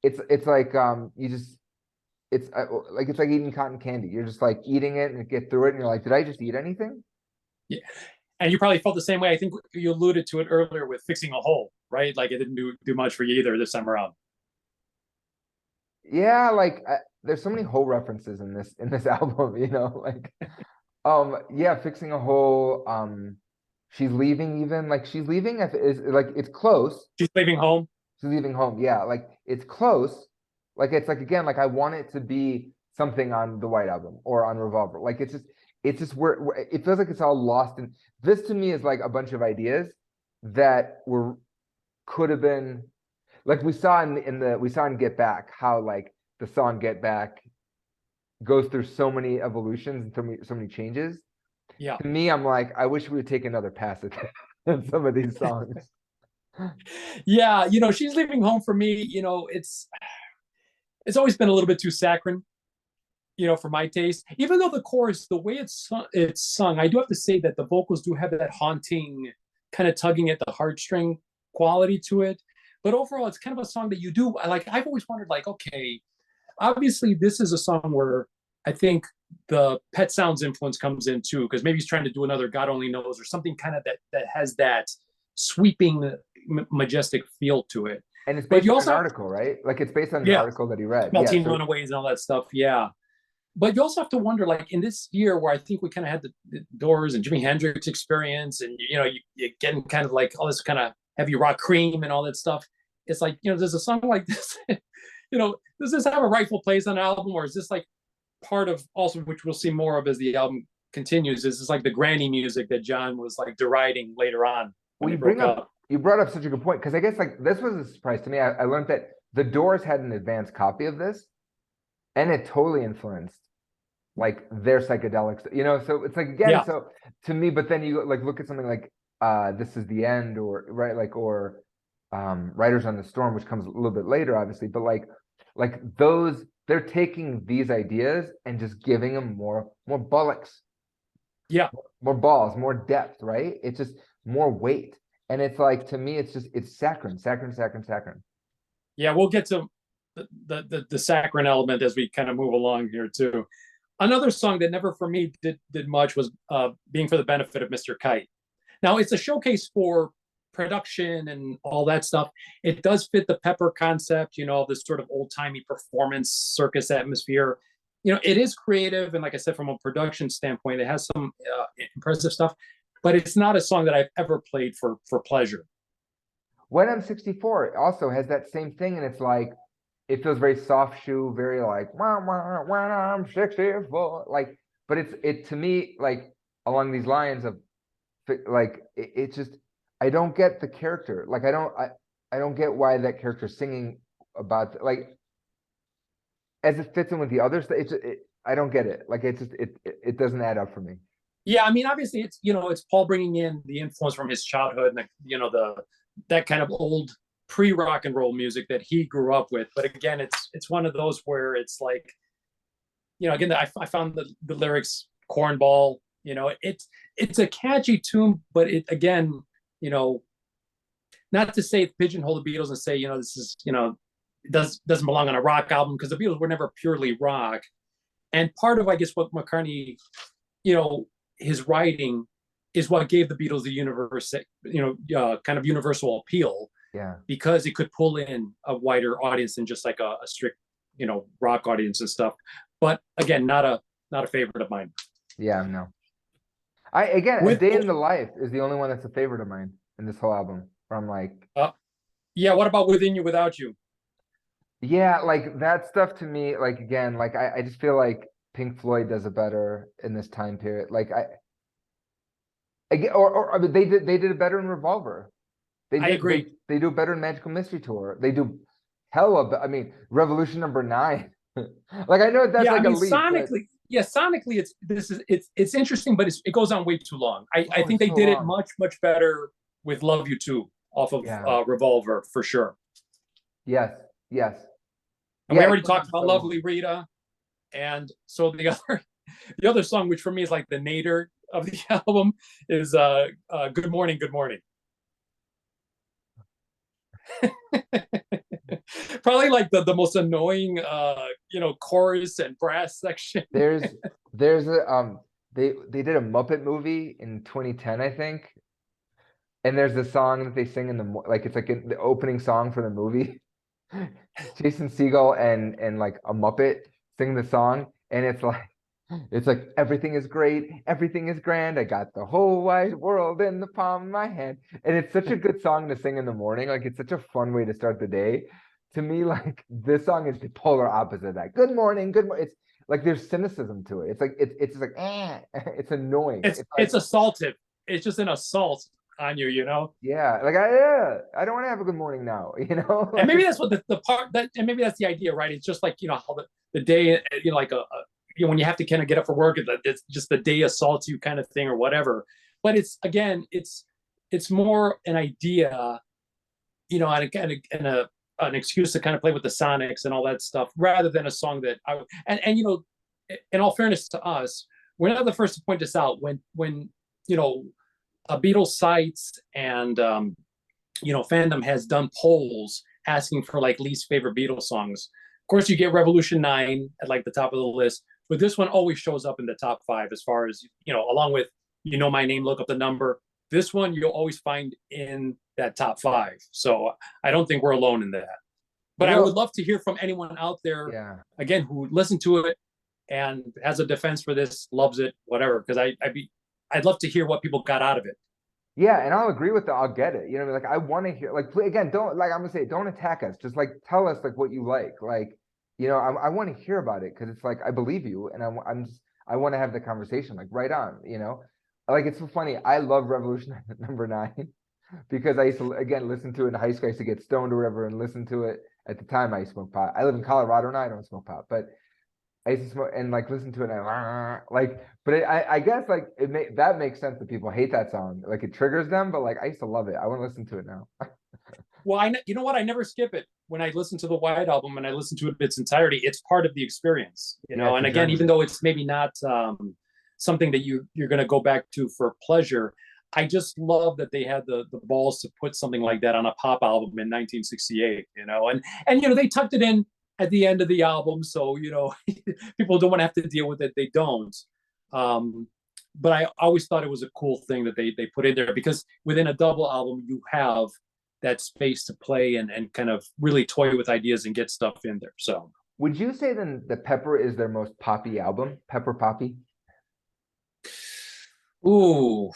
it's like you just it's like eating cotton candy. You're just like eating it and get through it and you're like, did I just eat anything? yeah. And you probably felt the same way. I think you alluded to it earlier with Fixing a Hole, right? Like it didn't do much for you either this time around. Yeah, like there's so many hole references in this album, like yeah, Fixing a Hole, she's leaving even like she's leaving is like it's close. She's leaving home. She's leaving home. Yeah, like it's close. Like it's like again, like I want it to be something on the White Album or on Revolver. Like it's just where it feels like it's all lost in this to me is like a bunch of ideas that could have been like we saw in Get Back how like the song Get Back goes through so many evolutions and so many changes. Yeah. To me, I'm like, I wish we would take another pass at some of these songs. Yeah, She's Leaving Home for me, it's always been a little bit too saccharine, for my taste. Even though the chorus, the way it's sung, I do have to say that the vocals do have that haunting, kind of tugging at the heartstring quality to it. But overall, it's kind of a song that you do like. I've always wondered, like, okay, obviously this is a song where I think the Pet Sounds influence comes in too, because maybe he's trying to do another God Only Knows or something kind of that has that sweeping, majestic feel to it. And it's But based you on also an have, article, right? Like it's based on an yeah, article that he read. about Yeah. teen So runaways and all that stuff. Yeah. But you also have to wonder, like in this year where I think we kind of had the Doors and Jimi Hendrix experience, and you're getting kind of like all this kind of heavy rock cream and all that stuff. It's like, there's a song like this, does this have a rightful place on an album, or is this like part of also, which we'll see more of as the album continues, is this like the granny music that John was like deriding later on when well, they broke up? you brought up such a good point because I guess like this was a surprise to me. I learned that the Doors had an advanced copy of this, and it totally influenced like their psychedelics, so it's like again, Yeah. so to me, but then you like look at something like This Is the End or right, like or Riders on the Storm, which comes a little bit later, obviously, but like those they're taking these ideas and just giving them more bullocks, Yeah. more balls, more depth, right? It's just more weight. And it's like to me, it's saccharine. Yeah, we'll get to the saccharine element as we kind of move along here too. Another song that never for me did much was Being for the Benefit of Mr. Kite. Now it's a showcase for production and all that stuff. It does fit the Pepper concept, this sort of old-timey performance circus atmosphere. It is creative, and like I said, from a production standpoint, it has some impressive stuff, but it's not a song that I've ever played for pleasure. When I'm 64 also has that same thing, and it's like it feels very soft shoe, very like when I'm 64, like. But it to me like along these lines of like it just I don't get the character. Like I don't get why that character's singing about like as it fits in with the others. I don't get it. Like it's just it doesn't add up for me. Yeah, I mean, obviously, it's it's Paul bringing in the influence from his childhood and the that kind of old pre-rock and roll music that he grew up with. But again, it's one of those where it's like, again, I found the lyrics cornball. It's a catchy tune, but it again, not to say pigeonhole the Beatles and say this is it doesn't belong on a rock album, because the Beatles were never purely rock. And part of, I guess, what McCartney, his writing is what gave the Beatles the kind of universal appeal. Yeah, because it could pull in a wider audience than just like a strict, rock audience and stuff. But again, not a favorite of mine. yeah, no. A Day in the Life is the only one that's a favorite of mine in this whole album. Where I'm like, yeah. What about Within You Without You? yeah, like that stuff to me, like again, like I just feel like Pink Floyd does it better in this time period. Like I mean, they did it better in Revolver. I agree. They do better in Magical Mystery Tour. They do I mean, Revolution number 9. Like I know that's like a leap. Sonically, sonically, it's interesting, but it goes on way too long. I think they so did long. it much better with Love You Too off of Revolver for sure. Yes. And we already talked about Lovely Rita, and so the other song, which for me is like the nadir of the album, is Good Morning, Good Morning. Probably like the most annoying chorus and brass section. There's a they did a Muppet movie in 2010, I think. And there's a song that they sing in it's like the opening song for the movie. Jason Segel and like a Muppet sing the song, and it's like everything is great, everything is grand. I got the whole wide world in the palm of my hand, and it's such a good song to sing in the morning. Like it's such a fun way to start the day. To me, like this song is the polar opposite of that. Good morning, good morning. It's like there's cynicism to it. It's like it's like it's annoying. It's assaultive. It's just an assault on you, Yeah, like I don't want to have a good morning now, Like, and maybe that's what the part that, and maybe that's the idea, right? It's just like how the day, like when you have to kind of get up for work, it's just the day assaults you kind of thing or whatever. But it's again, it's more an idea, and an excuse to kind of play with the sonics and all that stuff, rather than a song that and in all fairness to us, we're not the first to point this out. When Beatles sites and fandom has done polls asking for like least favorite Beatles songs. Of course, you get Revolution 9 at like the top of the list, but this one always shows up in the top 5 as far as along with My Name, Look Up the Number. This one you'll always find in that top 5. So I don't think we're alone in that. But I would love to hear from anyone out there, again, who listened to it and has a defense for this, loves it, whatever. Because I'd love to hear what people got out of it. Yeah, and I'll agree with that. I'll get it. Like I want to hear. Like again, don't like I'm gonna say, don't attack us. Just like tell us like what you like. Like I want to hear about it, because it's like I believe you, and I want to have the conversation. Like right on. Like it's so funny. I love Revolution number 9 because I used to again listen to it in high school. I used to get stoned or whatever and listen to it. At the time, I smoked pot. I live in Colorado now. I don't smoke pot, but I used to smoke and like listen to it and but I guess like that makes sense that people hate that song. Like it triggers them, but like I used to love it. I want to listen to it now. Well, you know what? I never skip it. When I listen to the White Album and I listen to it in its entirety, it's part of the experience, Yeah, and again, even though it's maybe not something that you're going to go back to for pleasure, I just love that they had the balls to put something like that on a pop album in 1968, and they tucked it in at the end of the album, so people don't want to have to deal with it. They don't. But I always thought it was a cool thing that they put in there, because within a double album you have that space to play and kind of really toy with ideas and get stuff in there. So would you say then that Pepper is their most poppy album? Pepper Poppy? Ooh,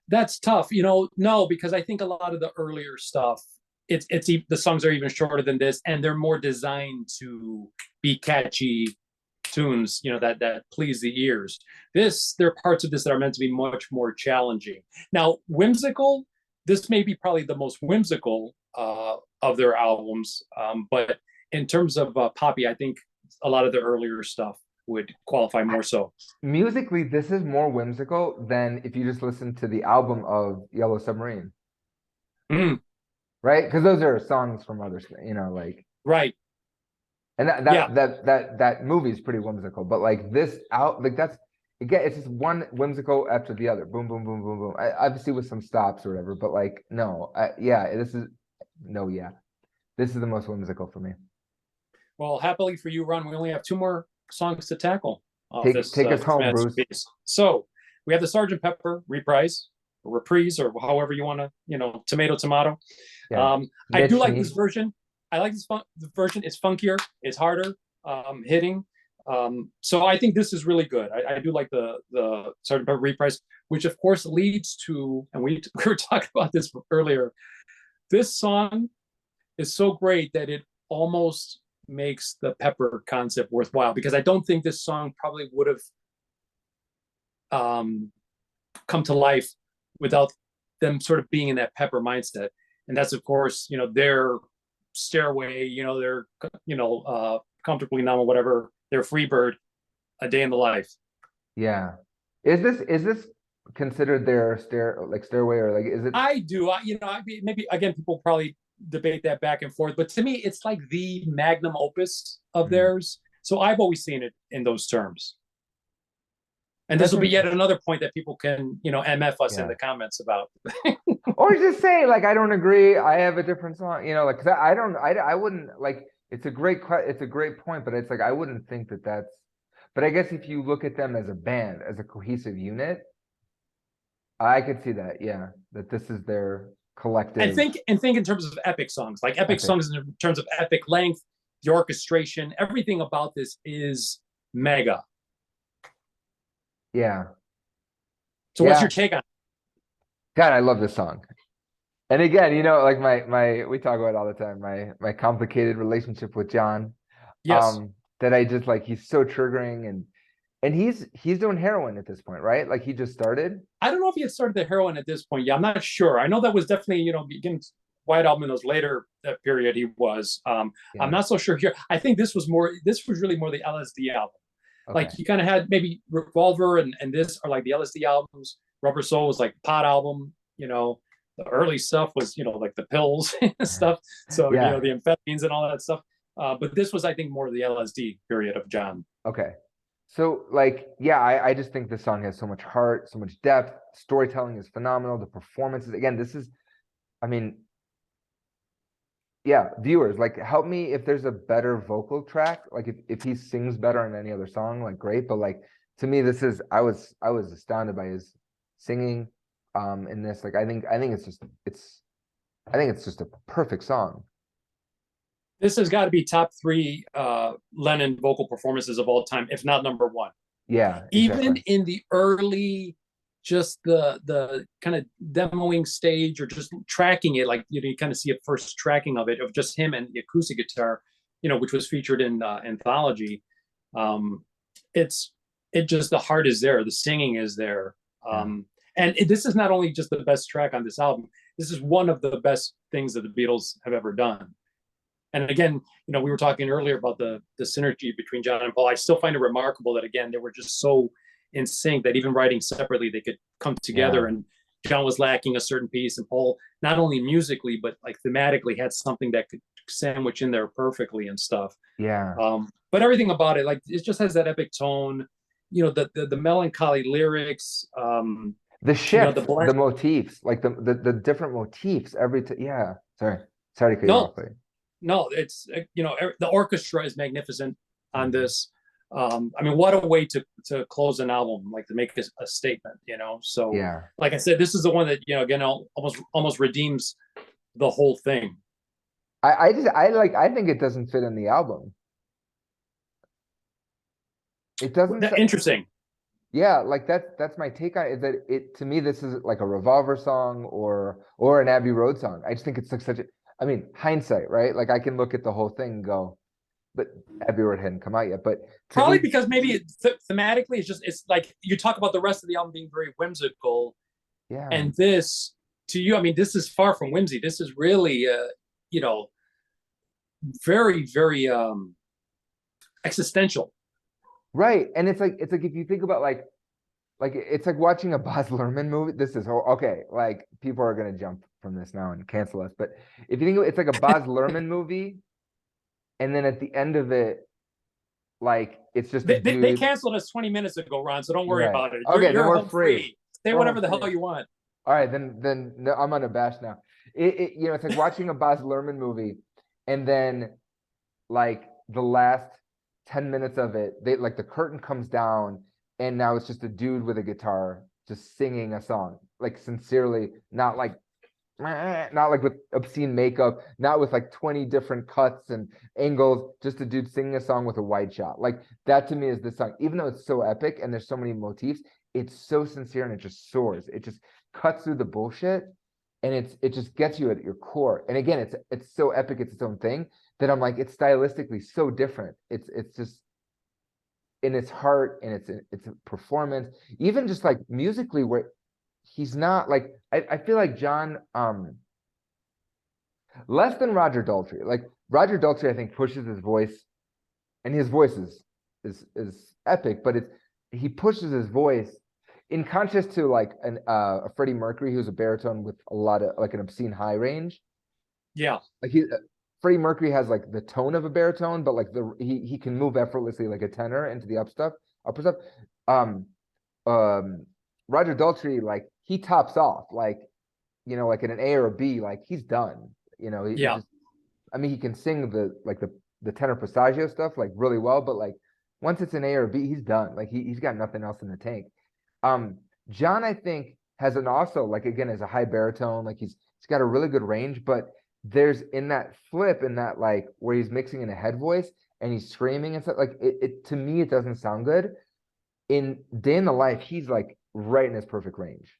That's tough, no, because I think a lot of the earlier stuff, the songs are even shorter than this, and they're more designed to be catchy tunes, that please the ears. There are parts of this that are meant to be much more challenging. Now, whimsical, this may be probably the most whimsical of their albums, but in terms of poppy, I think a lot of the earlier stuff would qualify more so. Musically, this is more whimsical than if you just listen to the album of Yellow Submarine, Mm, right? Because those are songs from others, like, right. and Yeah. that movie is pretty whimsical. But like this out, like that's again, it's just one whimsical after the other. Boom, boom, boom, boom, boom. Obviously with some stops or whatever, but like no, yeah, this is no, yeah, this is the most whimsical for me. Well, happily for you, Ron, we only have two more songs to tackle off Take us this home, Bruce. masterpiece. So we have the Sergeant Pepper reprise, or however you want to, tomato. Yeah, I do Mitch like this Neef. version. I like this version. It's funkier. It's harder hitting. So I think this is really good. I do like the Sergeant Pepper reprise, which of course leads to, and we were talking about this earlier. This song is so great that it almost makes the Pepper concept worthwhile, because I don't think this song probably would have come to life without them sort of being in that Pepper mindset. And that's of course, their Stairway, their Comfortably Numb or whatever, their Freebird, A Day in the Life. Yeah, is this considered their stairway, or like is it? I do. Maybe again, people probably debate that back and forth, but to me, it's like the magnum opus of theirs. So I've always seen it in those terms. And this will be yet another point that people can, MF us in the comments about. Or just say like, I don't agree. I have a different song, like, cause I wouldn't like, it's a great point, but it's like, I wouldn't think that that's, but I guess if you look at them as a band, as a cohesive unit, I could see that. Yeah. That this is their collective. And think in terms of epic songs, like epic songs in terms of epic length, the orchestration, everything about this is mega. Yeah. So what's your take on it? God, I love this song. And again, like my we talk about it all the time, my complicated relationship with John. Yes. That I just like, he's so triggering, and he's doing heroin at this point, right? Like he just started. I don't know if he had started the heroin at this point. Yeah, I'm not sure. I know that was definitely, beginning White Album in those later period he was. I'm not so sure here. I think this was really more the LSD album. Okay. Like he kind of had maybe Revolver and this are like the LSD albums. Rubber Soul was like pot album, the early stuff was, like the pills and stuff. So, the amphetamines and all that stuff. But this was, I think, more of the LSD period of John. Okay. So like, yeah, I just think this song has so much heart, so much depth. Storytelling is phenomenal. The performances, again, this is, I mean, yeah, viewers, like, help me if there's a better vocal track. Like if he sings better on any other song, like great. But like, to me, this is, I was astounded by his singing in this. Like, I think it's just a perfect song. This has got to be top 3 Lennon vocal performances of all time, if not number 1. Yeah, even in the early, just the kind of demoing stage or just tracking it, like you kind of see a first tracking of just him and the acoustic guitar, which was featured in Anthology. It just, the heart is there, the singing is there. And this is not only just the best track on this album, this is one of the best things that the Beatles have ever done. And again, we were talking earlier about the synergy between John and Paul. I still find it remarkable that, again, they were just so in sync that even writing separately, they could come together. And John was lacking a certain piece, and Paul, not only musically, but like thematically, had something that could sandwich in there perfectly and stuff. Yeah. But everything about it, like, it just has that epic tone, the melancholy lyrics, the shift, the motifs, like the different motifs every time. Yeah. Sorry to cut you off. No, it's, the orchestra is magnificent on this. I mean, what a way to close an album, like to make a statement, So, like I said, this is the one that, again, almost redeems the whole thing. I think it doesn't fit in the album. It doesn't. Interesting. Yeah, like that's my take on it, is that it, to me, this is like a Revolver song or an Abbey Road song. I just think it's like such a, I mean, hindsight, right? Like I can look at the whole thing and go, but Abbey Road hadn't come out yet. But to Probably me, because maybe thematically, it's like you talk about the rest of the album being very whimsical, yeah. and this to you, I mean, this is far from whimsy. This is really, you know, very, very existential. Right. And it's like if you think about like it's like watching a Baz Luhrmann movie. This is okay. Like people are gonna jump from this now and cancel us. But if you think of it, it's like a Baz Luhrmann movie, and then at the end of it, like it's just a They dude. canceled us 20 minutes ago, Ron. So don't You're worry right. about it. Okay, then You're we're home free. free. Say We're home whatever the free. hell you want. All right, then no, I'm unabashed now. You know, it's like watching a Baz Luhrmann movie, and then like the last 10 minutes of it, they like the curtain comes down, and now it's just a dude with a guitar just singing a song, like sincerely, not like with obscene makeup, not with like 20 different cuts and angles, just a dude singing a song with a wide shot. Like that to me is the song, even though it's so epic and there's so many motifs, it's so sincere and it just soars. It just cuts through the bullshit, and it just gets you at your core. And again, it's so epic, it's its own thing, that I'm like, it's stylistically so different. It's just in its heart and it's a performance, even just like musically, where he's not like, I feel like John, less than Roger Daltrey. Like Roger Daltrey, I think pushes his voice, and his voice is epic, but it's, he pushes his voice in contrast to like a Freddie Mercury, who's a baritone with a lot of like an obscene high range. Yeah. Like Freddie Mercury has like the tone of a baritone, but like he can move effortlessly like a tenor into the upper stuff. Um, um, Roger Daltrey, like he tops off, like, you know, like in an A or a B, like he's done. You know, he Yeah. just, I mean, he can sing the tenor passaggio stuff like really well, but like once it's an A or B, he's done. Like he's got nothing else in the tank. Um, John, I think, has an also, like, again, as a high baritone, like he's got a really good range, but there's in that flip, in that like where he's mixing in a head voice and he's screaming and stuff, like it to me it doesn't sound good. In Day in the Life, he's like right in his perfect range,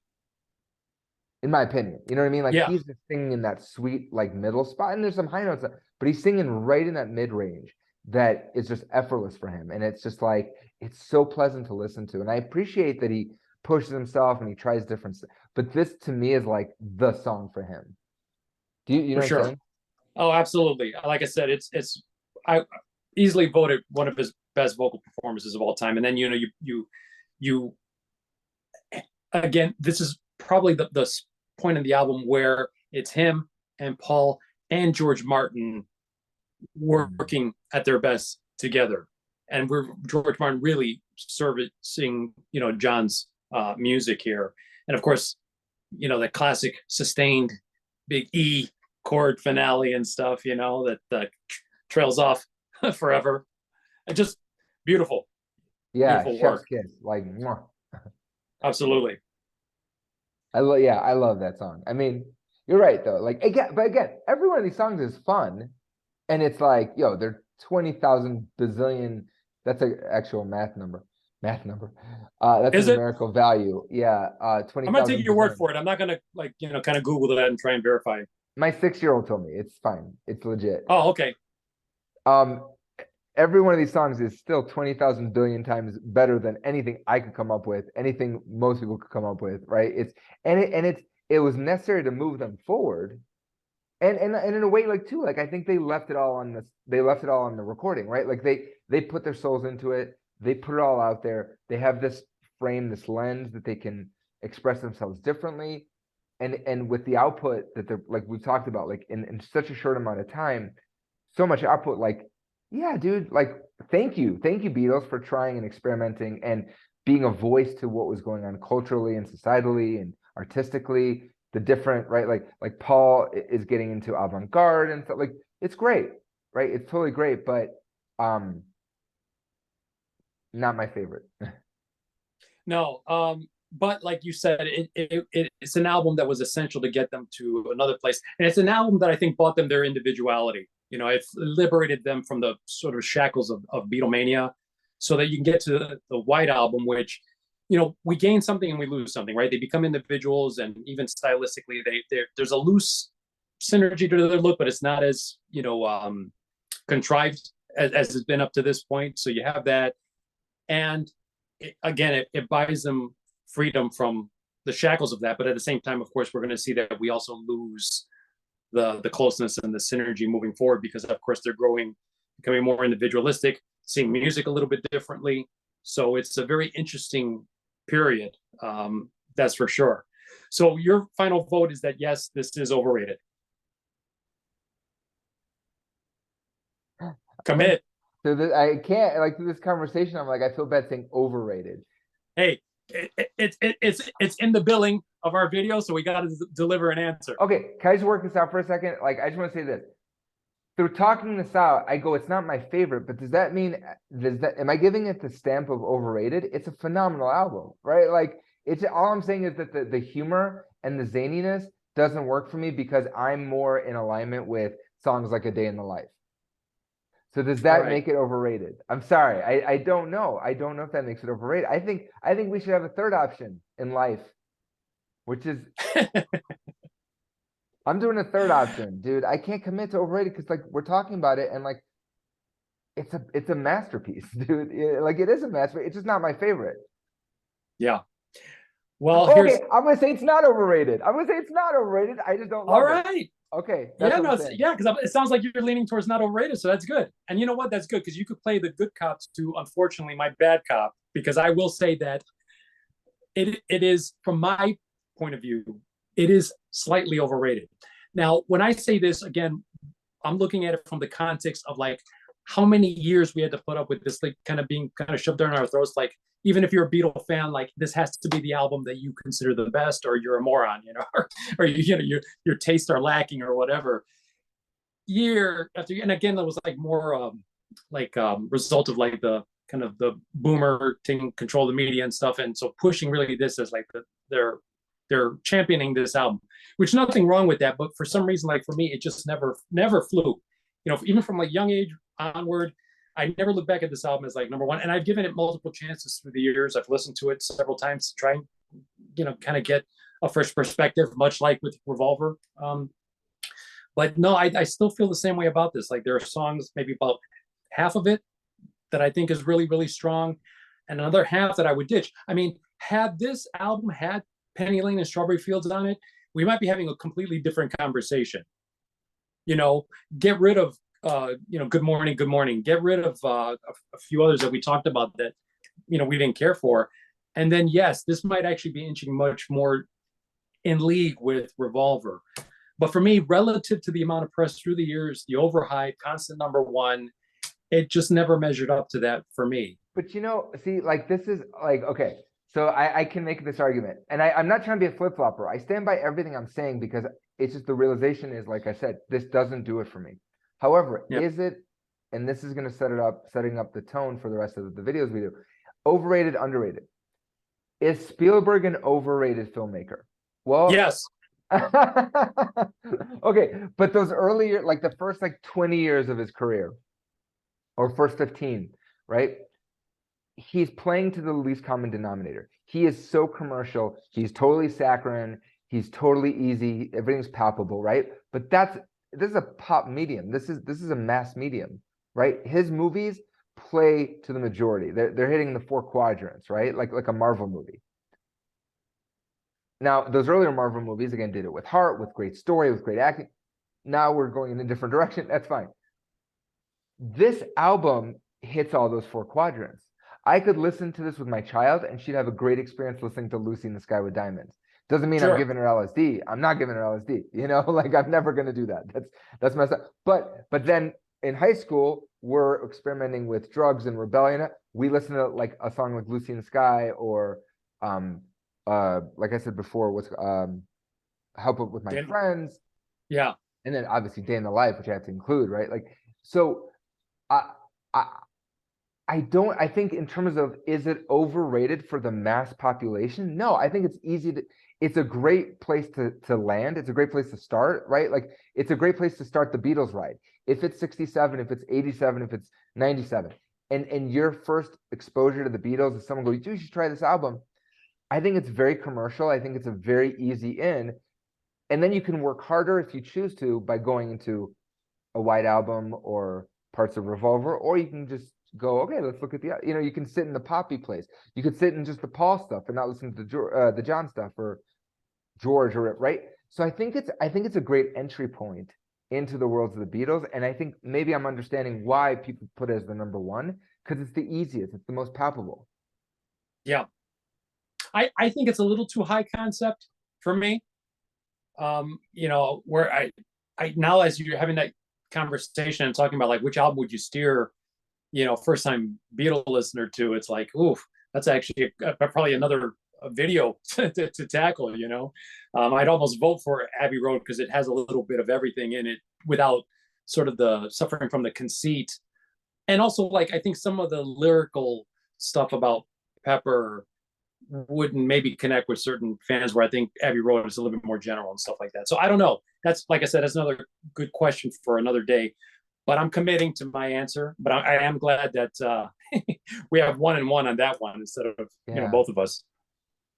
in my opinion. You know what I mean? Like Yeah. he's just singing in that sweet like middle spot, and there's some high notes, but he's singing right in that mid range that is just effortless for him, and it's just like it's so pleasant to listen to. And I appreciate that he pushes himself and he tries different stuff. But this to me is like the song for him. You For know what I'm sure. saying? Oh, absolutely. Like I said, it's I easily voted one of his best vocal performances of all time. And then you again, this is probably the point in the album where it's him and Paul and George Martin Mm. working at their best together, and we're George Martin really servicing John's music here, and of course the classic sustained big E chord finale and stuff that trails off forever, and just beautiful, Yeah, beautiful Chef's work. Kiss, like mwah. Absolutely. Yeah, I love that song. I mean, you're right though. Like again, but again, every one of these songs is fun, and it's like, yo, they're 20,000 bazillion. That's an actual math number. Math number. That's a Is it? numerical value. Yeah, I'm gonna take 20,000 your word bazillion. for it. I'm not gonna kind of Google that and try and verify. My 6-year-old told me it's fine. It's legit. Oh, okay. Um, every one of these songs is still 20,000 billion times better than anything I could come up with, anything most people could come up with, right? It was necessary to move them forward. And in a way, like too, like I think they left it all on this, they left it all on the recording, right? Like they put their souls into it, they put it all out there. They have this frame, this lens that they can express themselves differently. And with the output that they're, like we've talked about, like in such a short amount of time, so much output, like, yeah, dude, like thank you, Beatles, for trying and experimenting and being a voice to what was going on culturally and societally and artistically, the different, right? Like Paul is getting into avant-garde and stuff. Like it's great, right? It's totally great, but um not my favorite. No, but like you said, it's an album that was essential to get them to another place, and it's an album that I think bought them their individuality. It liberated them from the sort of shackles of Beatlemania, so that you can get to the White Album, which we gain something and we lose something, right? They become individuals, and even stylistically, there's a loose synergy to their look, but it's not as contrived as it's been up to this point. So you have that, and it buys them freedom from the shackles of that. But at the same time, of course, we're going to see that we also lose the closeness and the synergy moving forward, because of course they're growing, becoming more individualistic, seeing music a little bit differently. So it's a very interesting period, that's for sure. So your final vote is that yes, this is overrated. Commit. So I can't, like, through this conversation, I'm like, I feel bad saying overrated. Hey, it's in the billing of our video, so we got to deliver an answer. Okay, can I just work this out for a second? Like, I just want to say this. Through talking this out, I go, it's not my favorite, but does that mean, am I giving it the stamp of overrated? It's a phenomenal album, right? Like, it's all I'm saying is that the humor and the zaniness doesn't work for me because I'm more in alignment with songs like A Day in the Life. So does that make it overrated? I'm sorry, I don't know. I don't know if that makes it overrated. I think we should have a third option in life, which is I'm doing a third option, dude. I can't commit to overrated because, like, we're talking about it and, like, it's a masterpiece, dude. Like, it is a masterpiece. It's just not my favorite. Yeah. Well, okay, I'm gonna say it's not overrated. I'm gonna say it's not overrated. I just don't love it. All right. Okay. Yeah, no, because it sounds like you're leaning towards not overrated, so that's good. And you know what? That's good because you could play the good cop to, unfortunately, my bad cop. Because I will say that it is, from my point of view, it is slightly overrated. Now, when I say this again, I'm looking at it from the context of, like, how many years we had to put up with this, like, kind of being kind of shoved down our throats. Like, even if you're a Beatles fan, like, this has to be the album that you consider the best, or you're a moron, or your tastes are lacking, or whatever. Year after year, and again, that was like more result of, like, the kind of the boomer taking control of the media and stuff, and so pushing really this as, like, they're championing this album, which nothing wrong with that, but for some reason, like, for me, it just never flew. Even from, like, young age onward, I never look back at this album as, like, number one, and I've given it multiple chances through the years. I've listened to it several times to try and kind of get a fresh perspective, much like with Revolver. But no, I still feel the same way about this. Like, there are songs, maybe about half of it, that I think is really, really strong, and another half that I would ditch. I mean, had this album had Penny Lane and Strawberry Fields on it, we might be having a completely different conversation. Get rid of Good Morning, Good Morning. Get rid of a few others that we talked about that we didn't care for, and then yes, this might actually be inching much more in league with Revolver. But for me, relative to the amount of press through the years, the overhype, constant number one, it just never measured up to that for me. But see, like, this is like, okay, so I can make this argument, and I'm not trying to be a flip-flopper. I stand by everything I'm saying because it's just the realization is, like I said, this doesn't do it for me. However, is it, and this is going to setting up the tone for the rest of the videos we do, overrated, underrated? Is Spielberg an overrated filmmaker? Well, yes. Okay, but those earlier, like, the first, like, 20 years of his career, or first 15, right? He's playing to the least common denominator. He is so commercial. He's totally saccharine. He's totally easy. Everything's palpable, right? But this is a pop medium. This is a mass medium, right? His movies play to the majority. They're hitting the 4 quadrants, right? Like a Marvel movie. Now, those earlier Marvel movies, again, did it with heart, with great story, with great acting. Now we're going in a different direction. That's fine. This album hits all those 4 quadrants. I could listen to this with my child, and she'd have a great experience listening to Lucy in the Sky with Diamonds. Doesn't mean I'm giving her LSD. I'm not giving her LSD. Like, I'm never going to do that. That's messed up. But then in high school, we're experimenting with drugs and rebellion. We listen to, like, a song like Lucy in the Sky, or like I said before, what's Help It With My Friends. Yeah. And then obviously Day in the Life, which I have to include, right? Like, so I think in terms of, is it overrated for the mass population? No, I think it's a great place to land. It's a great place to start, right? Like, it's a great place to start the Beatles ride. If it's 67, if it's 87, if it's 97, and your first exposure to the Beatles is someone goes, dude, you should try this album. I think it's very commercial. I think it's a very easy in. And then you can work harder if you choose to by going into a White Album or parts of Revolver, or you can just go, okay, let's look at the, you know, you can sit in the poppy place. You could sit in just the Paul stuff and not listen to the John stuff or George or right. So I think it's a great entry point into the worlds of the Beatles. And I think maybe I'm understanding why people put it as the number one, because it's the easiest, it's the most palpable. Yeah. I think it's a little too high concept for me. You know, where I now as you're having that conversation and talking about like which album would you steer, you know, first time Beatle listener to, it's like, oof, that's actually probably another video to tackle, you know. I'd almost vote for Abbey Road because it has a little bit of everything in it without sort of the suffering from the conceit. And also, like, I think some of the lyrical stuff about Pepper wouldn't maybe connect with certain fans, where I think Abbey Road is a little bit more general and stuff like that. So I don't know. That's, like I said, that's another good question for another day. But I'm committing to my answer. But I am glad that we have 1 and 1 on that one instead of you know, both of us.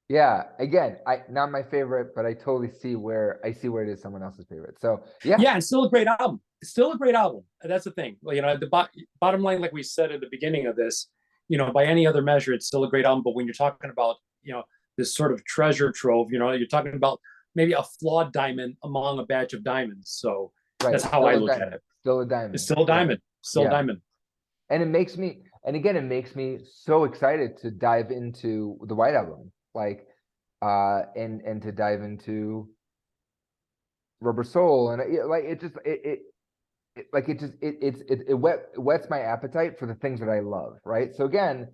Yeah, again, not my favorite, but I totally see where it is someone else's favorite. So yeah, it's still a great album. It's still a great album. That's the thing. Well, you know, the bottom line, like we said at the beginning of this, you know, by any other measure, it's still a great album. But when you're talking about, you know, this sort of treasure trove, you know, you're talking about maybe a flawed diamond among a batch of diamonds. So that's how I look at it. Still a diamond. It's still a diamond. Still a diamond. And it makes me, and again, it makes me so excited to dive into the White Album, like, and to dive into Rubber Soul, and like it whets my appetite for the things that I love, right? So again,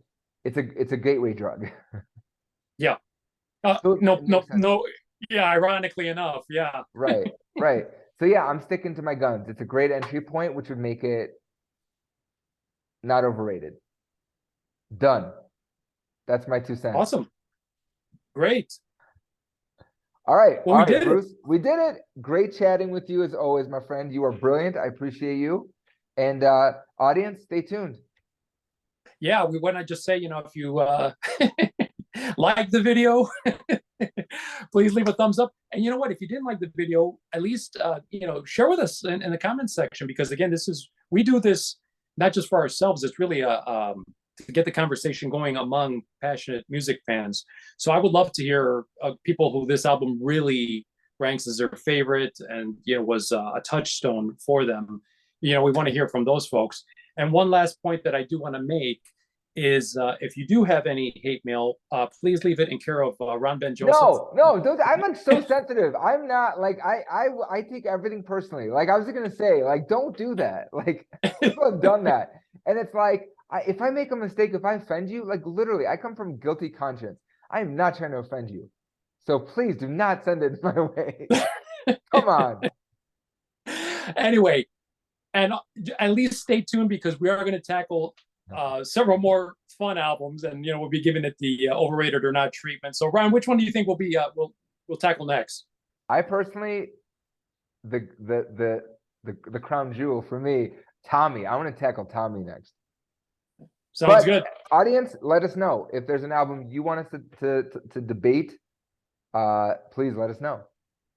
it's a gateway drug. Yeah. So no. Yeah, ironically enough, yeah. Right. So yeah, I'm sticking to my guns. It's a great entry point, which would make it not overrated. Done. That's my 2 cents. Awesome. Great. All right. Well, we did Bruce. We did it. Great chatting with you as always, my friend. You are brilliant. I appreciate you. And audience, stay tuned. Yeah, we want to just say, you know, if you like the video, please leave a thumbs up. And you know what? If you didn't like the video, at least you know, share with us in the comments section, because again, we do this not just for ourselves. It's really to get the conversation going among passionate music fans. So I would love to hear people who this album really ranks as their favorite and, you know, was a touchstone for them. You know, we want to hear from those folks. And one last point that I do want to make is if you do have any hate mail, please leave it in care of Ron Ben Joseph. No, I'm so sensitive. I'm not like, I take everything personally. Like I was gonna say, like, don't do that. Like people have done that. And it's like, if I make a mistake, if I offend you, like literally, I come from guilty conscience. I am not trying to offend you. So please do not send it my way. Come on. Anyway, and at least stay tuned, because we are going to tackle several more fun albums, and you know, we'll be giving it the overrated or not treatment. So Ron, which one do you think will be we'll tackle next? I personally, the crown jewel for me, Tommy. I want to tackle Tommy next. Sounds good. Audience, let us know if there's an album you want us to debate. Please let us know.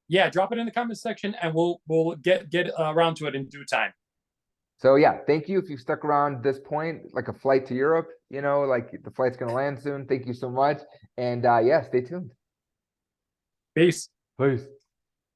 Yeah, drop it in the comment section, and we'll get around to it in due time. So yeah, thank you if you've stuck around this point, like a flight to Europe. You know, like the flight's gonna land soon. Thank you so much, and yeah, stay tuned. Peace. Peace.